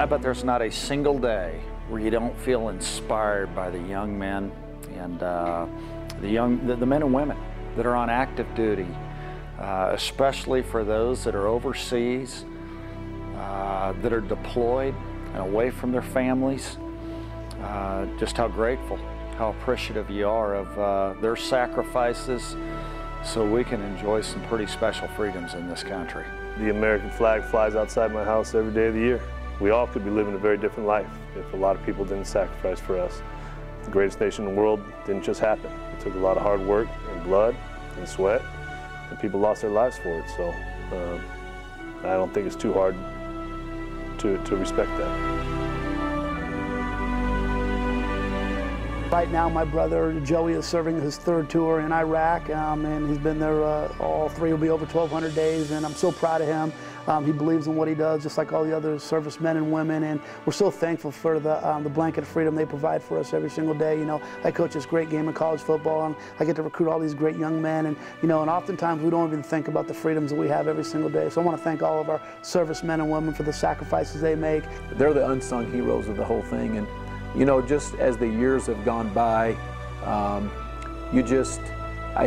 bet there's not a single day where you don't feel inspired by the young men and the men and women that are on active duty, especially for those that are overseas, that are deployed and away from their families. Just how grateful, how appreciative you are of their sacrifices so we can enjoy some pretty special freedoms in this country. The American flag flies outside my house every day of the year. We all could be living a very different life if a lot of people didn't sacrifice for us. The greatest nation in the world didn't just happen. It took a lot of hard work and blood and sweat, and people lost their lives for it. So I don't think it's too hard to respect that. Right now, my brother Joey is serving his third tour in Iraq, and he's been there, all three will be over 1,200 days, and I'm so proud of him. He believes in what he does, just like all the other servicemen and women, and we're so thankful for the blanket of freedom they provide for us every single day. You know, I coach this great game of college football, and I get to recruit all these great young men, and you know, and oftentimes we don't even think about the freedoms that we have every single day. So I want to thank all of our servicemen and women for the sacrifices they make. They're the unsung heroes of the whole thing, and you know, just as the years have gone by, I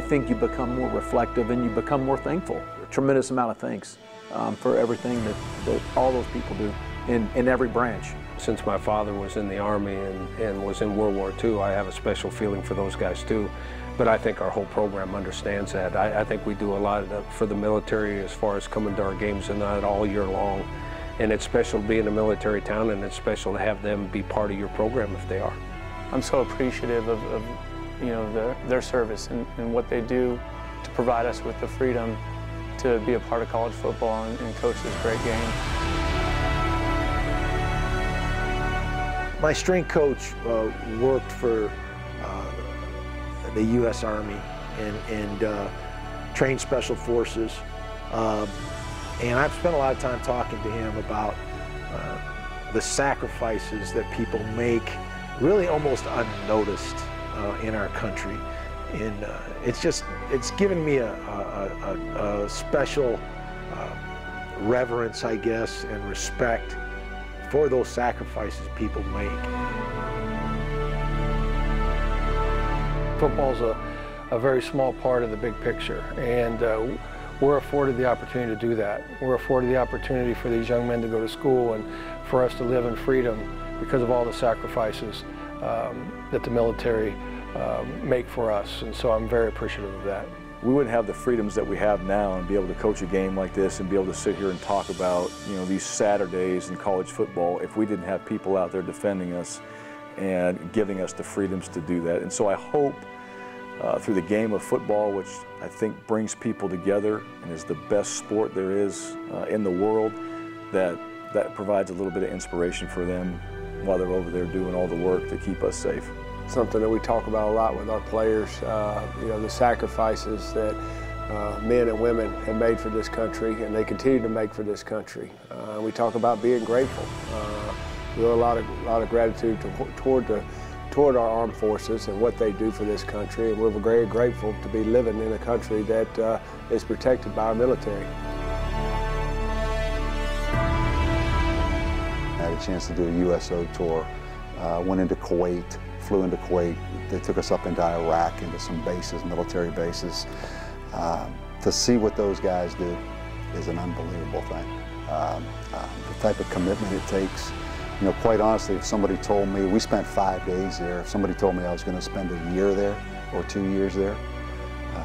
think you become more reflective and you become more thankful. A tremendous amount of thanks for everything that all those people do in every branch. Since my father was in the Army and was in World War II, I have a special feeling for those guys too. But I think our whole program understands that. I think we do a lot for the military as far as coming to our games and that all year long. And it's special to be in a military town, and it's special to have them be part of your program if they are. I'm so appreciative of you know, their service and what they do to provide us with the freedom to be a part of college football and coach this great game. My strength coach worked for the U.S. Army and trained Special Forces. And I've spent a lot of time talking to him about the sacrifices that people make, really almost unnoticed in our country. And it's given me a special reverence, I guess, and respect for those sacrifices people make. Football's a very small part of the big picture, and we're afforded the opportunity to do that. We're afforded the opportunity for these young men to go to school and for us to live in freedom because of all the sacrifices that the military make for us, and so I'm very appreciative of that. We wouldn't have the freedoms that we have now and be able to coach a game like this and be able to sit here and talk about, you know, these Saturdays in college football if we didn't have people out there defending us and giving us the freedoms to do that. And so I hope through the game of football, which I think brings people together and is the best sport there is in the world, that provides a little bit of inspiration for them while they're over there doing all the work to keep us safe. Something that we talk about a lot with our players, you know, the sacrifices that men and women have made for this country, and they continue to make for this country. We talk about being grateful. We owe a lot of gratitude toward our armed forces and what they do for this country, and we're very grateful to be living in a country that is protected by our military. I had a chance to do a USO tour, went into Kuwait, flew into Kuwait. They took us up into Iraq, into some bases, military bases. To see what those guys do is an unbelievable thing. The type of commitment it takes. You know, quite honestly, if somebody told me, we spent 5 days there, if somebody told me I was going to spend a year there or 2 years there,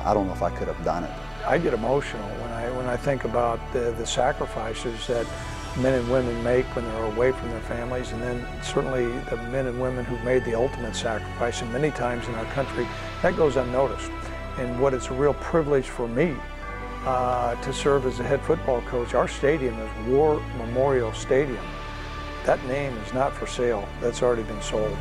I don't know if I could have done it. I get emotional when I think about the sacrifices that men and women make when they're away from their families, and then certainly the men and women who've made the ultimate sacrifice, and many times in our country that goes unnoticed. And what it's a real privilege for me to serve as the head football coach. Our stadium is War Memorial Stadium. That name is not for sale. That's already been sold.